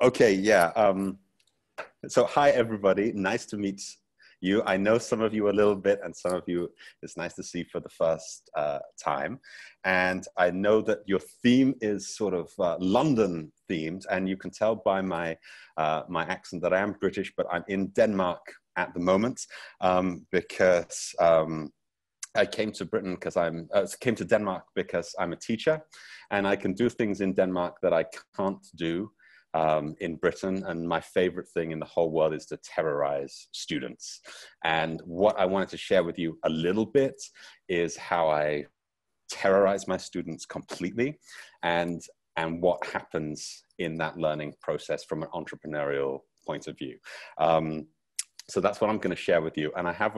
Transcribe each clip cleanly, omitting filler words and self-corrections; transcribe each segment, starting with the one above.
Okay, yeah. So hi, everybody. Nice to meet you. I know some of you a little bit, and some of you it's nice to see for the first time. And I know that your theme is sort of London themed, and you can tell by my my accent that I am British, but I'm in Denmark at the moment because I came to Britain because came to Denmark because I'm a teacher, and I can do things in Denmark that I can't do in Britain. And my favorite thing in the whole world is to terrorize students. And what I wanted to share with you a little bit is how I terrorize my students completely, and what happens in that learning process from an entrepreneurial point of view. So that's what I'm going to share with you. And I have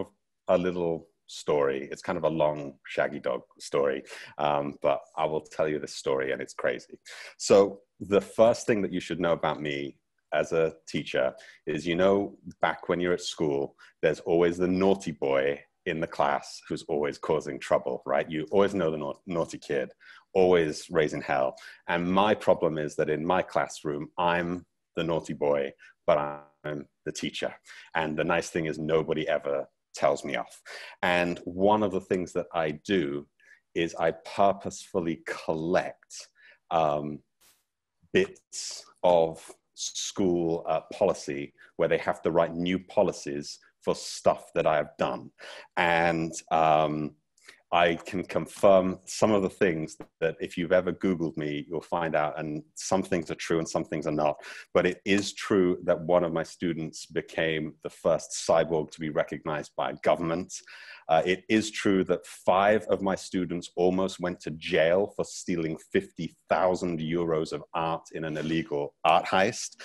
a little story. It's kind of a long shaggy dog story, but I will tell you this story, and it's crazy. So the first thing that you should know about me as a teacher is, you know, back when you're at school, there's always the naughty boy in the class who's always causing trouble, right? You always know the naughty kid, always raising hell. And my problem is that in my classroom, I'm the naughty boy, but I'm the teacher. And the nice thing is nobody ever tells me off. And one of the things that I do is I purposefully collect bits of school policy where they have to write new policies for stuff that I have done. And I can confirm some of the things that if you've ever Googled me, you'll find out, and some things are true and some things are not. But it is true that one of my students became the first cyborg to be recognized by government. It is true that 5 of my students almost went to jail for stealing 50,000 euros of art in an illegal art heist.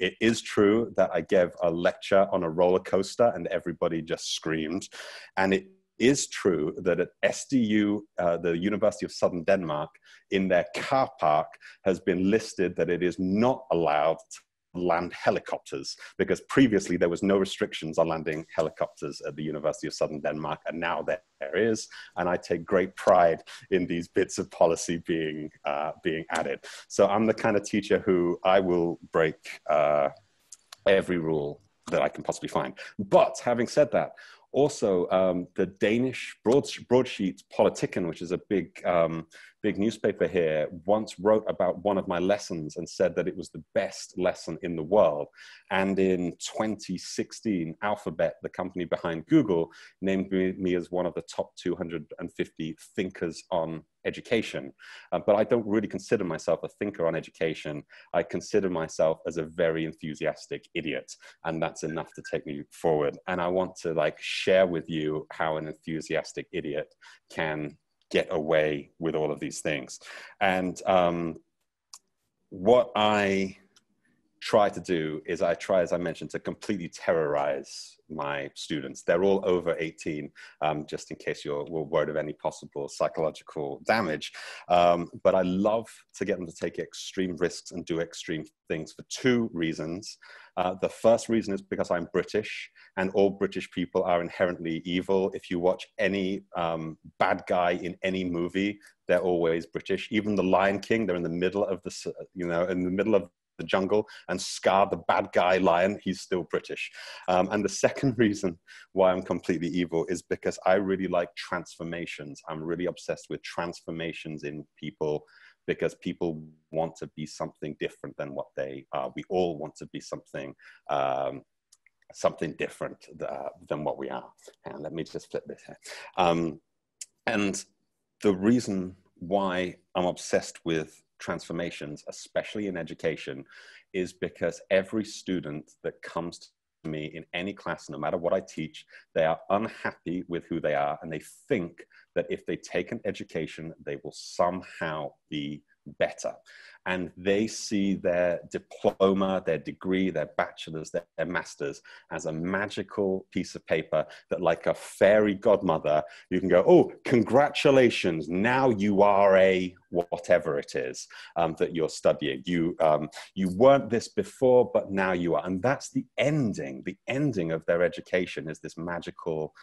It is true that I gave a lecture on a roller coaster and everybody just screamed. And it is true that at SDU, the University of Southern Denmark, in their car park has been listed that it is not allowed to land helicopters, because previously there was no restrictions on landing helicopters at the University of Southern Denmark, and now there is. And I take great pride in these bits of policy being added. So I'm the kind of teacher who I will break every rule that I can possibly find. But having said that, also, the Danish broadsheet Politiken, which is a big newspaper here, once wrote about one of my lessons and said that it was the best lesson in the world. And in 2016, Alphabet, the company behind Google, named me as one of the top 250 thinkers on education. But I don't really consider myself a thinker on education. I consider myself as a very enthusiastic idiot, and that's enough to take me forward. And I want to share with you how an enthusiastic idiot can get away with all of these things. And what I try to do is I try, as I mentioned, to completely terrorize my students. They're all over 18, just in case you're worried of any possible psychological damage. But I love to get them to take extreme risks and do extreme things for 2 reasons. The first reason is because I'm British, and all British people are inherently evil. If you watch any bad guy in any movie, they're always British. Even the Lion King, they're in the middle of the, in the middle of the jungle, and Scar, the bad guy lion, he's still British. And the second reason why I'm completely evil is because I really like transformations. I'm really obsessed with transformations in people, because people want to be something different than what they are. We all want to be something something different than what we are. And let me just flip this here. And the reason why I'm obsessed with transformations, especially in education, is because every student that comes to me in any class, no matter what I teach, they are unhappy with who they are, and they think that if they take an education, they will somehow be better. And they see their diploma, their degree, their bachelor's, their master's as a magical piece of paper that, like a fairy godmother, you can go, oh, congratulations, now you are a whatever it is that you're studying. You weren't this before, but now you are. And that's the ending. The ending of their education is this magical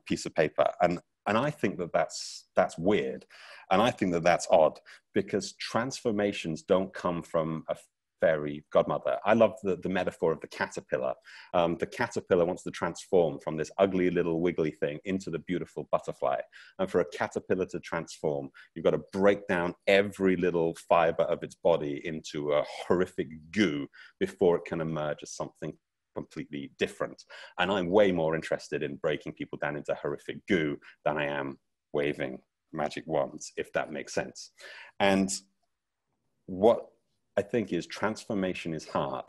piece of paper. And I think that that's weird. And I think that that's odd, because transformations don't come from a fairy godmother. I love the metaphor of the caterpillar. The caterpillar wants to transform from this ugly little wiggly thing into the beautiful butterfly. And for a caterpillar to transform, you've got to break down every little fiber of its body into a horrific goo before it can emerge as something completely different. And I'm way more interested in breaking people down into horrific goo than I am waving magic wands, if that makes sense. And what I think is transformation is hard.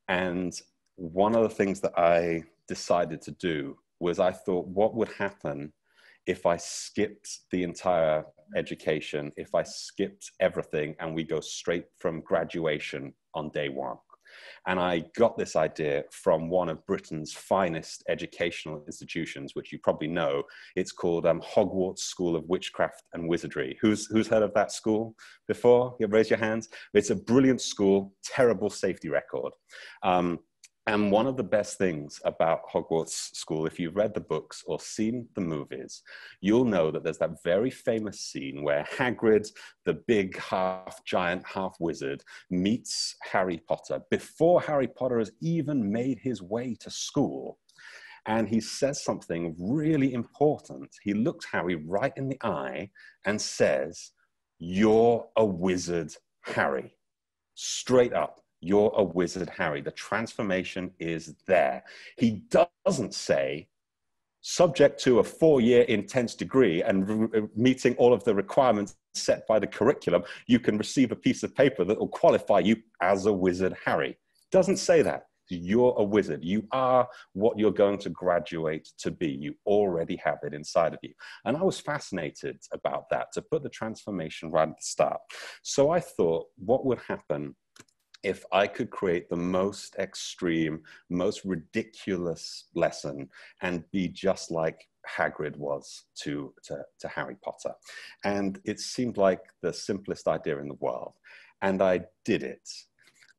And one of the things that I decided to do was I thought, what would happen if I skipped the entire education, if I skipped everything and we go straight from graduation on day one? And I got this idea from one of Britain's finest educational institutions, which you probably know. It's called Hogwarts School of Witchcraft and Wizardry. Who's heard of that school before? You raise your hands. It's a brilliant school, terrible safety record. And one of the best things about Hogwarts School, if you've read the books or seen the movies, you'll know that there's that very famous scene where Hagrid, the big half giant, half wizard, meets Harry Potter before Harry Potter has even made his way to school. And he says something really important. He looks Harry right in the eye and says, "You're a wizard, Harry." Straight up. You're a wizard, Harry. The transformation is there. He doesn't say, subject to a 4-year intense degree and meeting all of the requirements set by the curriculum, you can receive a piece of paper that will qualify you as a wizard, Harry. Doesn't say that. You're a wizard. You are what you're going to graduate to be. You already have it inside of you. And I was fascinated about that, to put the transformation right at the start. So I thought, what would happen if I could create the most extreme, most ridiculous lesson and be just like Hagrid was to Harry Potter? And it seemed like the simplest idea in the world. And I did it.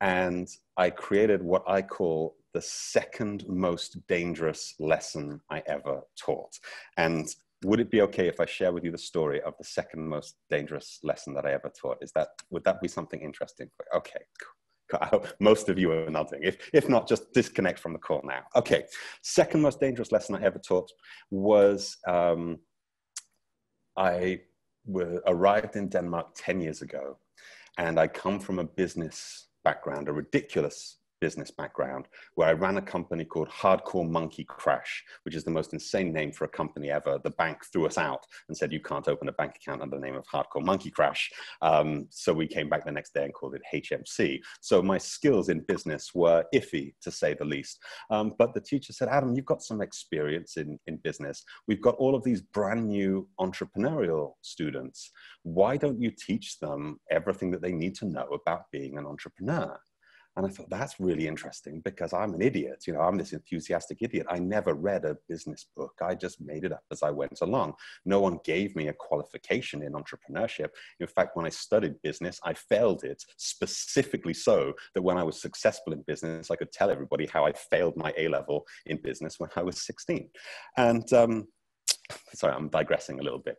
And I created what I call the second most dangerous lesson I ever taught. And would it be okay if I share with you the story of the second most dangerous lesson that I ever taught? Would that be something interesting? Okay, cool. I hope most of you are nodding. If not, just disconnect from the call now. Okay, second most dangerous lesson I ever taught was I arrived in Denmark 10 years ago, and I come from a business background, a ridiculous business background, where I ran a company called Hardcore Monkey Crash, which is the most insane name for a company ever. The bank threw us out and said, you can't open a bank account under the name of Hardcore Monkey Crash. So we came back the next day and called it HMC. So my skills in business were iffy, to say the least. But the teacher said, Adam, you've got some experience in business. We've got all of these brand new entrepreneurial students. Why don't you teach them everything that they need to know about being an entrepreneur? And I thought, that's really interesting, because I'm an idiot. You know, I'm this enthusiastic idiot. I never read a business book. I just made it up as I went along. No one gave me a qualification in entrepreneurship. In fact, when I studied business, I failed it specifically so that when I was successful in business, I could tell everybody how I failed my A-level in business when I was 16. And sorry, I'm digressing a little bit.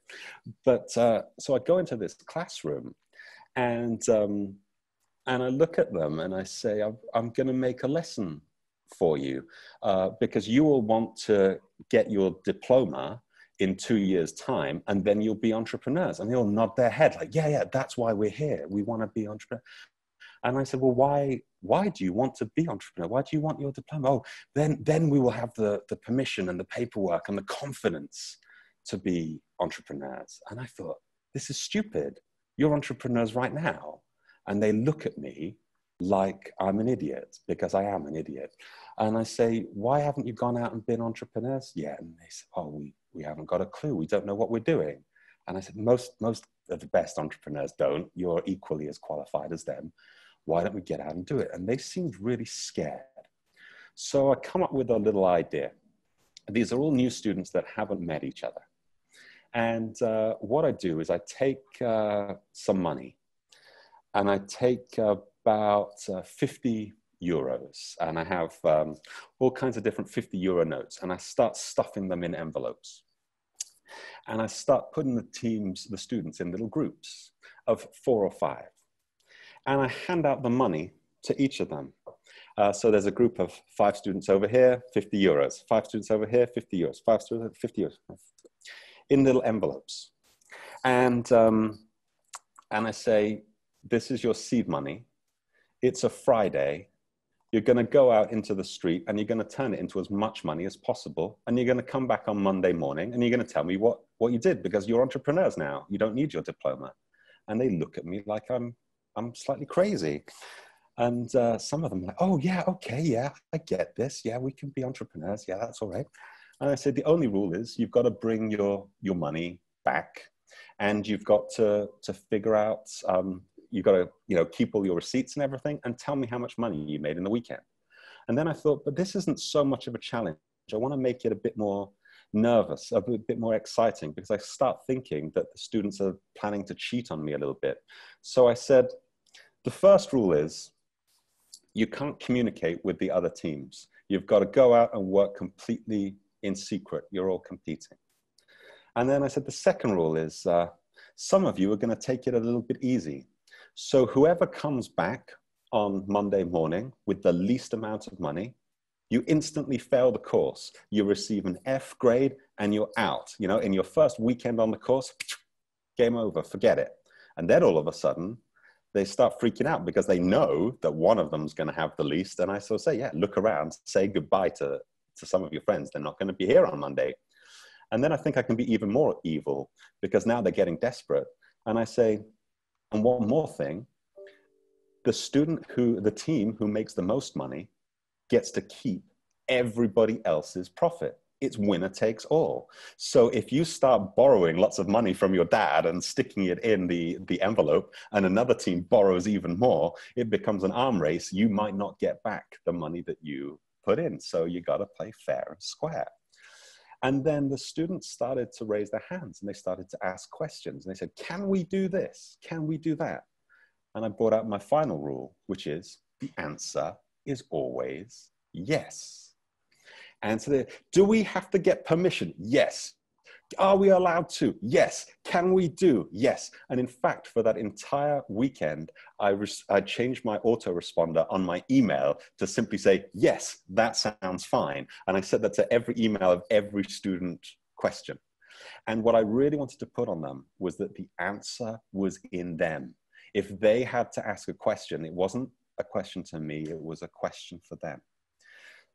But so I go into this classroom, and I look at them and I say, I'm going to make a lesson for you because you will want to get your diploma in 2 years' time, and then you'll be entrepreneurs. And they all nod their head like, yeah, that's why we're here. We want to be entrepreneurs. And I said, well, why do you want to be entrepreneur? Why do you want your diploma? Oh, then we will have the permission and the paperwork and the confidence to be entrepreneurs. And I thought, this is stupid. You're entrepreneurs right now. And they look at me like I'm an idiot, because I am an idiot. And I say, why haven't you gone out and been entrepreneurs yet? And they say, oh, we haven't got a clue. We don't know what we're doing. And I said, most of the best entrepreneurs don't. You're equally as qualified as them. Why don't we get out and do it? And they seemed really scared. So I come up with a little idea. These are all new students that haven't met each other. And what I do is I take some money, and I take about 50 euros, and I have all kinds of different 50 euro notes, and I start stuffing them in envelopes. And I start putting the students in little groups of 4 or 5. And I hand out the money to each of them. So there's a group of 5 students over here, 50 euros. 5 students over here, 50 euros. 5 students, 50 euros. In little envelopes. And I say, this is your seed money. It's a Friday. You're going to go out into the street and you're going to turn it into as much money as possible. And you're going to come back on Monday morning and you're going to tell me what you did, because you're entrepreneurs now. You don't need your diploma. And they look at me like I'm slightly crazy. And some of them are like, oh yeah, okay, yeah, I get this. Yeah, we can be entrepreneurs. Yeah, that's all right. And I said, the only rule is you've got to bring your money back, and you've got to figure out, you've got to, you know, keep all your receipts and everything, and tell me how much money you made in the weekend. And then I thought, but this isn't so much of a challenge. I want to make it a bit more nervous, a bit more exciting, because I start thinking that the students are planning to cheat on me a little bit. So I said, the first rule is you can't communicate with the other teams. You've got to go out and work completely in secret. You're all competing. And then I said, the second rule is some of you are going to take it a little bit easy. So whoever comes back on Monday morning with the least amount of money, you instantly fail the course. You receive an F grade and you're out. You know, in your first weekend on the course, game over, forget it. And then all of a sudden, they start freaking out because they know that one of them is going to have the least. And I sort of say, yeah, look around, say goodbye to some of your friends. They're not going to be here on Monday. And then I think I can be even more evil, because now they're getting desperate. And I say, and one more thing, the team who makes the most money gets to keep everybody else's profit. It's winner takes all. So if you start borrowing lots of money from your dad and sticking it in the envelope, and another team borrows even more, it becomes an arm race. You might not get back the money that you put in. So you got to play fair and square. And then the students started to raise their hands and they started to ask questions. And they said, can we do this? Can we do that? And I brought out my final rule, which is the answer is always yes. And so do we have to get permission? Yes. Are we allowed to? Yes. Can we do? Yes. And in fact, for that entire weekend, I changed my autoresponder on my email to simply say, yes, that sounds fine. And I said that to every email of every student question. And what I really wanted to put on them was that the answer was in them. If they had to ask a question, it wasn't a question to me, it was a question for them.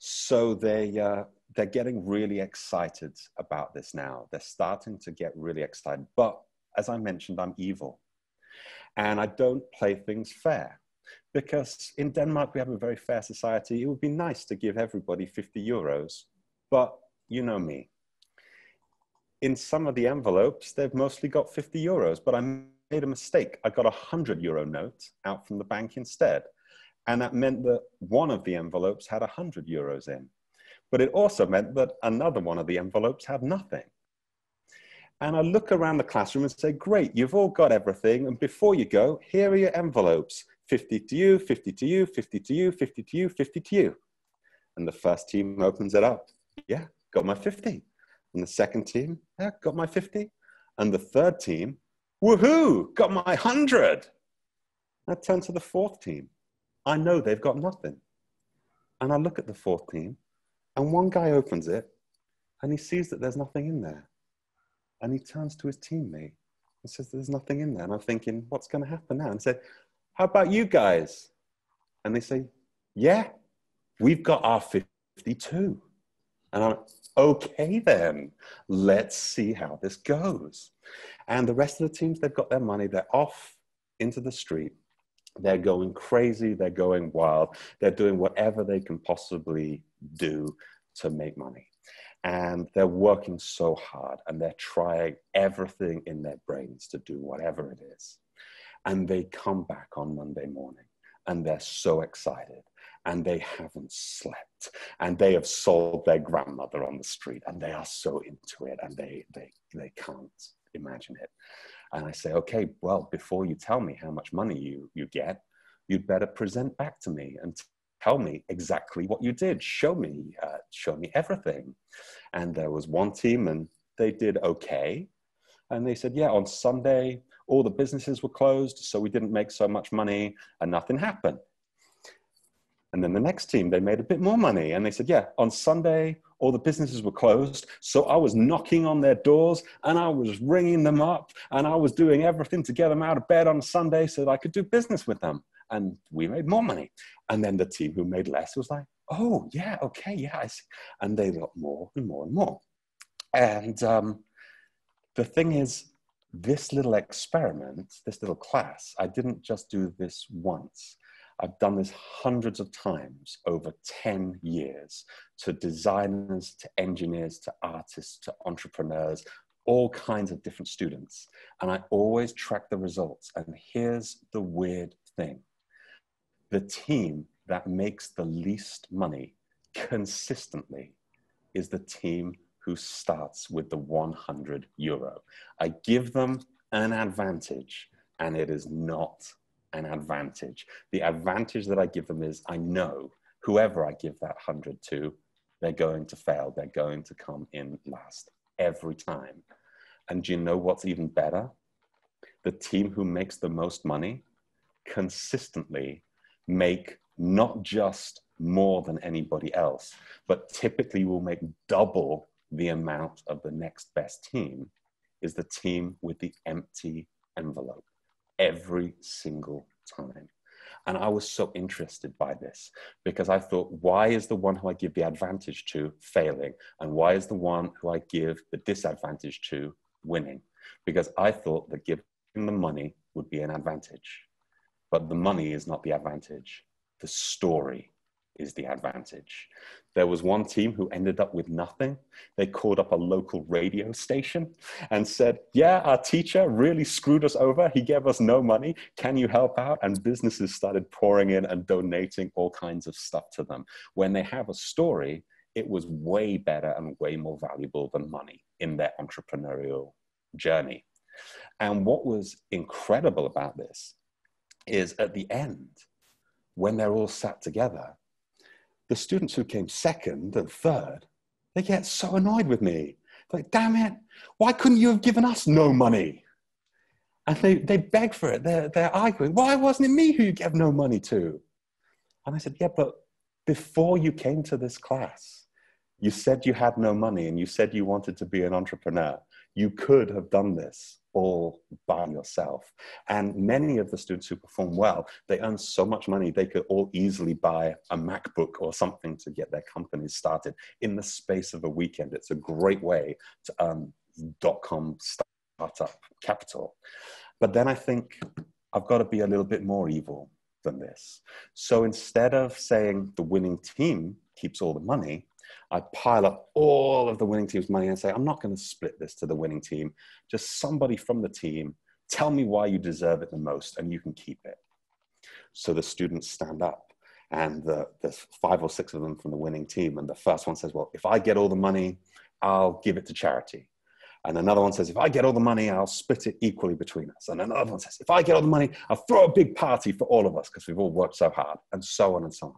So they're getting really excited about this now. They're starting to get really excited. But as I mentioned, I'm evil. And I don't play things fair. Because in Denmark, we have a very fair society. It would be nice to give everybody 50 euros. But you know me. In some of the envelopes, they've mostly got 50 euros. But I made a mistake. I got a 100 euro note out from the bank instead. And that meant that one of the envelopes had 100 euros in. But it also meant that another one of the envelopes had nothing. And I look around the classroom and say, great, you've all got everything. And before you go, here are your envelopes. 50 to you, 50 to you, 50 to you, 50 to you, 50 to you. And the first team opens it up. Yeah, got my 50. And the second team, yeah, got my 50. And the third team, woohoo, got my 100. I turn to the fourth team. I know they've got nothing. And I look at the fourth team, and one guy opens it, and he sees that there's nothing in there. And he turns to his teammate and says, there's nothing in there. And I'm thinking, what's going to happen now? And I said, how about you guys? And they say, yeah, we've got our 52. And I'm, okay then, let's see how this goes. And the rest of the teams, they've got their money, they're off into the street. They're going crazy, they're going wild, they're doing whatever they can possibly do to make money. And they're working so hard and they're trying everything in their brains to do whatever it is. And they come back on Monday morning and they're so excited and they haven't slept and they have sold their grandmother on the street and they are so into it and they can't imagine it. And I say, okay, well, before you tell me how much money you get, you'd better present back to me and tell me exactly what you did. Show me everything. And there was one team and they did okay. And they said, yeah, on Sunday, all the businesses were closed, so we didn't make so much money and nothing happened. And then the next team, they made a bit more money. And they said, yeah, on Sunday, all the businesses were closed. So I was knocking on their doors and I was ringing them up and I was doing everything to get them out of bed on Sunday so that I could do business with them. And we made more money. And then the team who made less was like, oh, yeah, okay, yeah, I see. And they got more and more and more. And the thing is, this little experiment, this little class, I didn't just do this once. I've done this hundreds of times over 10 years to designers, to engineers, to artists, to entrepreneurs, all kinds of different students. And I always track the results. And here's the weird thing. The team that makes the least money consistently is the team who starts with the 100 euro. I give them an advantage, and it is not an advantage. The advantage that I give them is I know whoever I give that 100 to, they're going to fail. They're going to come in last every time. And do you know what's even better? The team who makes the most money consistently make not just more than anybody else, but typically will make double the amount of the next best team, is the team with the empty envelope every single time. And I was so interested by this because I thought, why is the one who I give the advantage to failing? And why is the one who I give the disadvantage to winning? Because I thought that giving them money would be an advantage. But the money is not the advantage. The story is the advantage. There was one team who ended up with nothing. They called up a local radio station and said, yeah, our teacher really screwed us over. He gave us no money. Can you help out? And businesses started pouring in and donating all kinds of stuff to them. When they have a story, it was way better and way more valuable than money in their entrepreneurial journey. And what was incredible about this is at the end, when they're all sat together, the students who came second and third, they get so annoyed with me. They're like, damn it, why couldn't you have given us no money? And they beg for it. They're arguing, why wasn't it me who you gave no money to? And I said, yeah, but before you came to this class, you said you had no money and you said you wanted to be an entrepreneur. You could have done this all by yourself. And many of the students who perform well, they earn so much money, they could all easily buy a MacBook or something to get their companies started in the space of a weekend. It's a great way to earn .com startup capital. But then I think I've got to be a little bit more evil than this. So instead of saying the winning team keeps all the money, I pile up all of the winning team's money and say, I'm not going to split this to the winning team. Just somebody from the team, tell me why you deserve it the most and you can keep it. So the students stand up and there's 5 or 6 of them from the winning team. And the first one says, well, if I get all the money, I'll give it to charity. And another one says, if I get all the money, I'll split it equally between us. And another one says, if I get all the money, I'll throw a big party for all of us because we've all worked so hard, and so on and so on.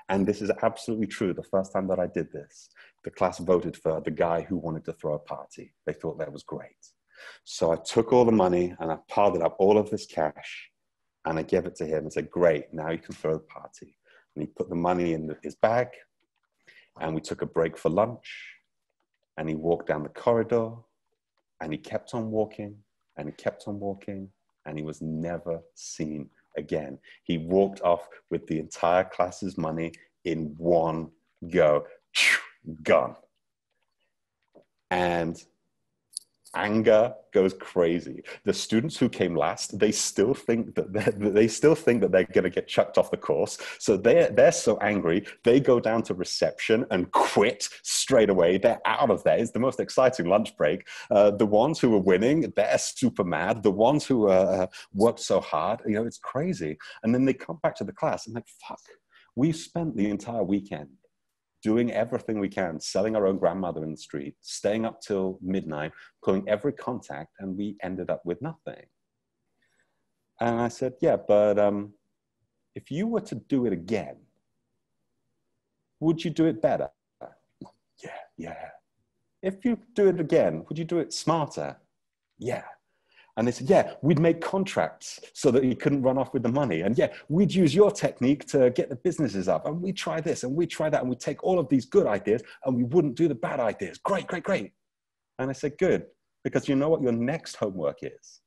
And this is absolutely true. The first time that I did this, the class voted for the guy who wanted to throw a party. They thought that was great. So I took all the money and I piled it up, all of this cash, and I gave it to him and said, great, now you can throw the party. And he put the money in his bag and we took a break for lunch and he walked down the corridor and he kept on walking and he kept on walking and he was never seen again. He walked off with the entire class's money in one go. Gone. And anger goes crazy. The students who came last, they still think that they're going to get chucked off the course. So they're so angry, they go down to reception and quit straight away. They're out of there. It's the most exciting lunch break. The ones who are winning, they're super mad. The ones who worked so hard, you know, it's crazy. And then they come back to the class and like, fuck, we've spent the entire weekend doing everything we can, selling our own grandmother in the street, staying up till midnight, pulling every contact, and we ended up with nothing. And I said, yeah, but if you were to do it again, would you do it better? Yeah. If you do it again, would you do it smarter? Yeah. And they said, yeah, we'd make contracts so that he couldn't run off with the money. And yeah, we'd use your technique to get the businesses up. And we try this and we try that. And we take all of these good ideas and we wouldn't do the bad ideas. Great, great, great. And I said, good, because you know what your next homework is?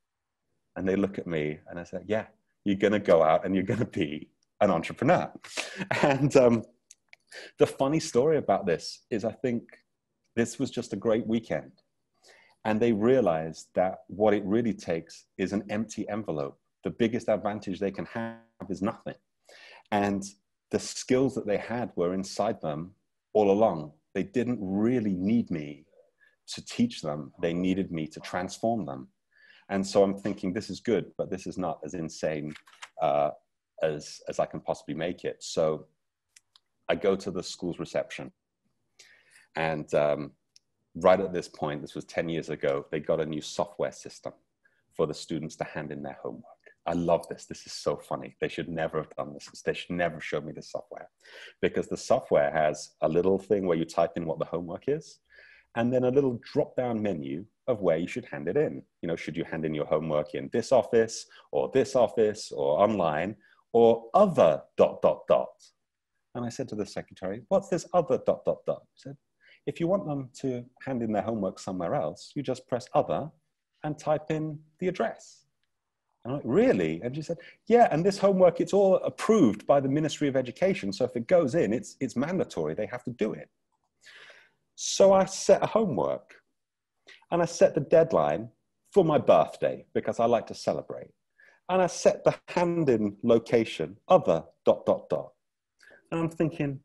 And they look at me and I said, yeah, you're going to go out and you're going to be an entrepreneur. And the funny story about this is I think this was just a great weekend. And they realized that what it really takes is an empty envelope. The biggest advantage they can have is nothing. And the skills that they had were inside them all along. They didn't really need me to teach them. They needed me to transform them. And so I'm thinking, this is good, but this is not as insane as I can possibly make it. So I go to the school's reception. And right at this point, this was 10 years ago, they got a new software system for the students to hand in their homework. I love this. This is so funny. They should never have done this. They should never show me the software, because the software has a little thing where you type in what the homework is, and then a little drop-down menu of where you should hand it in. You know, should you hand in your homework in this office or online or other ... And I said to the secretary, what's this other ... He said, if you want them to hand in their homework somewhere else, you just press other and type in the address. And I'm like, really? And she said, yeah, and this homework, it's all approved by the Ministry of Education. So if it goes in, it's mandatory. They have to do it. So I set a homework and I set the deadline for my birthday because I like to celebrate. And I set the hand-in location, other ... And I'm thinking,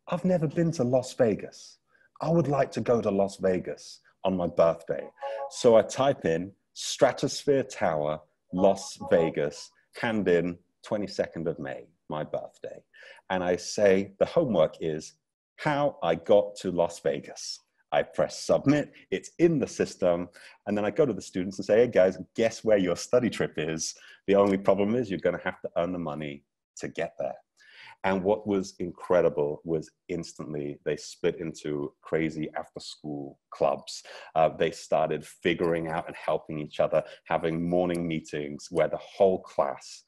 I've never been to Las Vegas. I would like to go to Las Vegas on my birthday. So I type in Stratosphere Tower, Las Vegas, hand in 22nd of May, my birthday. And I say, the homework is how I got to Las Vegas. I press submit, it's in the system. And then I go to the students and say, hey guys, guess where your study trip is? The only problem is you're gonna have to earn the money to get there. And what was incredible was instantly they split into crazy after-school clubs. They started figuring out and helping each other, having morning meetings where the whole class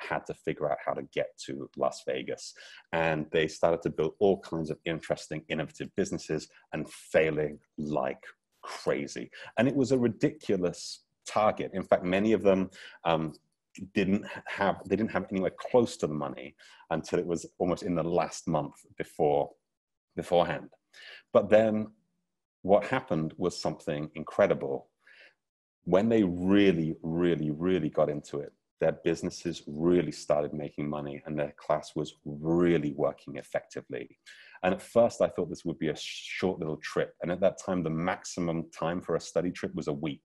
had to figure out how to get to Las Vegas. And they started to build all kinds of interesting, innovative businesses and failing like crazy. And it was a ridiculous target. In fact, many of them they didn't have anywhere close to the money until it was almost in the last month beforehand. But then what happened was something incredible. When they really, really, really got into it, their businesses really started making money and their class was really working effectively. And at first I thought this would be a short little trip. And at that time, the maximum time for a study trip was a week.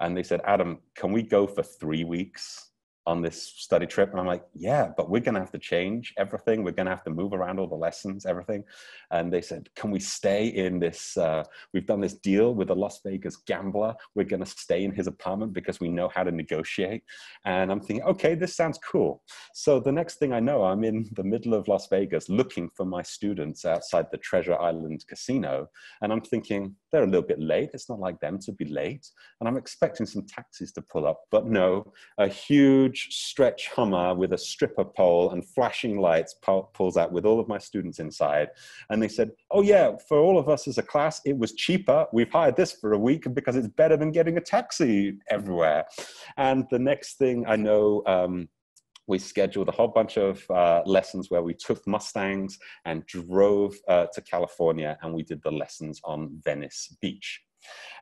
And they said, Adam, can we go for 3 weeks on this study trip? And I'm like, yeah, but we're gonna have to change everything. We're gonna have to move around all the lessons, everything. And they said, can we stay in this, we've done this deal with a Las Vegas gambler. We're gonna stay in his apartment because we know how to negotiate. And I'm thinking, okay, this sounds cool. So the next thing I know, I'm in the middle of Las Vegas looking for my students outside the Treasure Island Casino. And I'm thinking, they're a little bit late. It's not like them to be late. And I'm expecting some taxis to pull up, but no, a huge stretch Hummer with a stripper pole and flashing lights pulls out with all of my students inside. And they said, oh yeah, for all of us as a class, it was cheaper. We've hired this for a week because it's better than getting a taxi everywhere. And the next thing I know, we scheduled a whole bunch of lessons where we took Mustangs and drove to California, and we did the lessons on Venice Beach.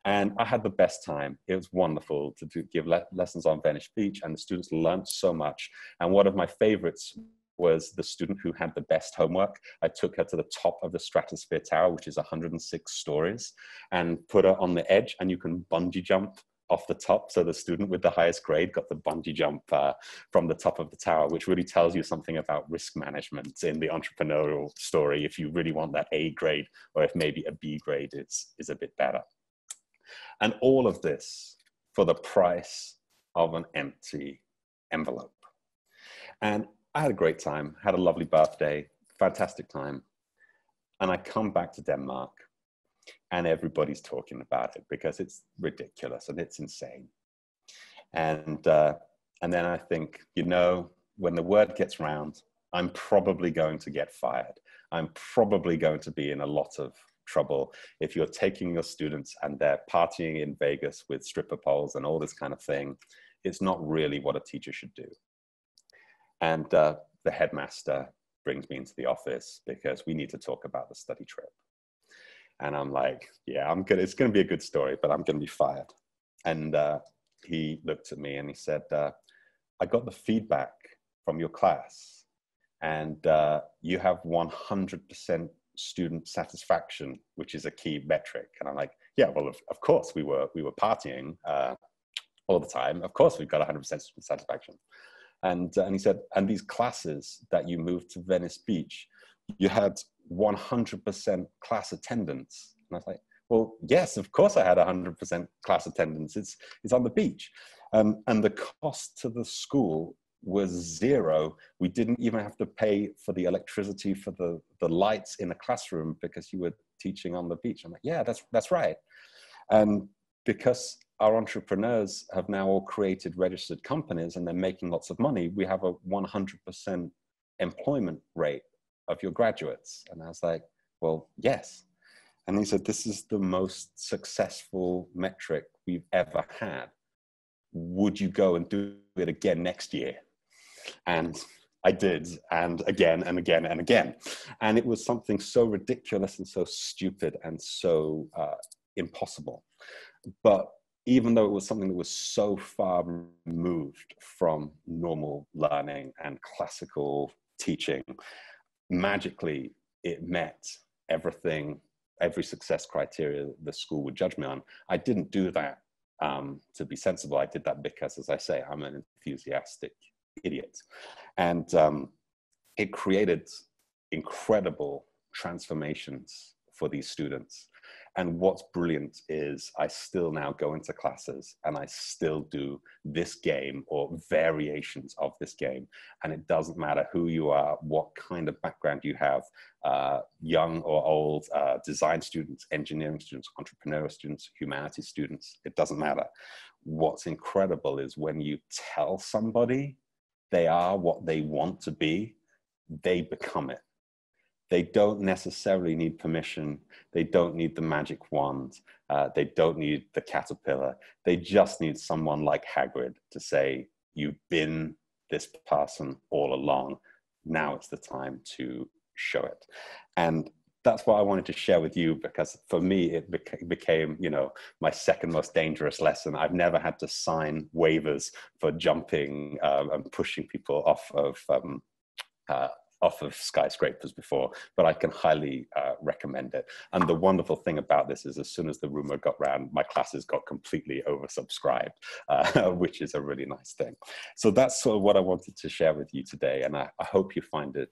And I had the best time. It was wonderful to give lessons on Venice Beach, and the students learned so much. And one of my favorites was the student who had the best homework. I took her to the top of the Stratosphere Tower, which is 106 stories, and put her on the edge, and you can bungee jump off the top. So the student with the highest grade got the bungee jump from the top of the tower, which really tells you something about risk management in the entrepreneurial story, if you really want that A grade, or if maybe a B grade is a bit better. And all of this for the price of an empty envelope. And I had a great time, had a lovely birthday, fantastic time. And I come back to Denmark and everybody's talking about it because it's ridiculous and it's insane. And then I think, you know, when the word gets round, I'm probably going to get fired. I'm probably going to be in a lot of trouble if you're taking your students and they're partying in Vegas with stripper poles and all this kind of thing. It's not really what a teacher should do. And the headmaster brings me into the office because we need to talk about the study trip. And I'm like, yeah, I'm good. It's going to be a good story, but I'm going to be fired. And he looked at me and he said, I got the feedback from your class, and you have 100% student satisfaction, which is a key metric. And I'm like, yeah, well, of course we were partying all the time. Of course we've got 100% student satisfaction. And he said, and these classes that you moved to Venice Beach, you had 100% class attendance. And I was like, well, yes, of course I had 100% class attendance. It's on the beach. And the cost to the school was zero. We didn't even have to pay for the electricity for the lights in the classroom because you were teaching on the beach. I'm like, yeah, that's right. And because our entrepreneurs have now all created registered companies and they're making lots of money, we have a 100% employment rate of your graduates. And I was like, well, yes. And he said, this is the most successful metric we've ever had. Would you go and do it again next year? And I did, and again and again and again. And it was something so ridiculous and so stupid and so impossible. But even though it was something that was so far removed from normal learning and classical teaching, magically it met everything, every success criteria the school would judge me on. I didn't do that to be sensible. I did that because, as I say, I'm an enthusiastic idiot. And it created incredible transformations for these students. And what's brilliant is I still now go into classes and I still do this game or variations of this game. And it doesn't matter who you are, what kind of background you have, young or old, design students, engineering students, entrepreneurial students, humanities students, it doesn't matter. What's incredible is when you tell somebody they are what they want to be, they become it. They don't necessarily need permission. They don't need the magic wand. They don't need the caterpillar. They just need someone like Hagrid to say, you've been this person all along. Now it's the time to show it. And that's what I wanted to share with you, because for me, it became, you know, my second most dangerous lesson. I've never had to sign waivers for jumping and pushing people off of skyscrapers before, but I can highly recommend it. And the wonderful thing about this is as soon as the rumor got round, my classes got completely oversubscribed, which is a really nice thing. So that's sort of what I wanted to share with you today. And I hope you find it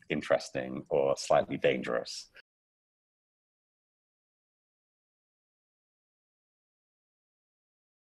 interesting or slightly dangerous.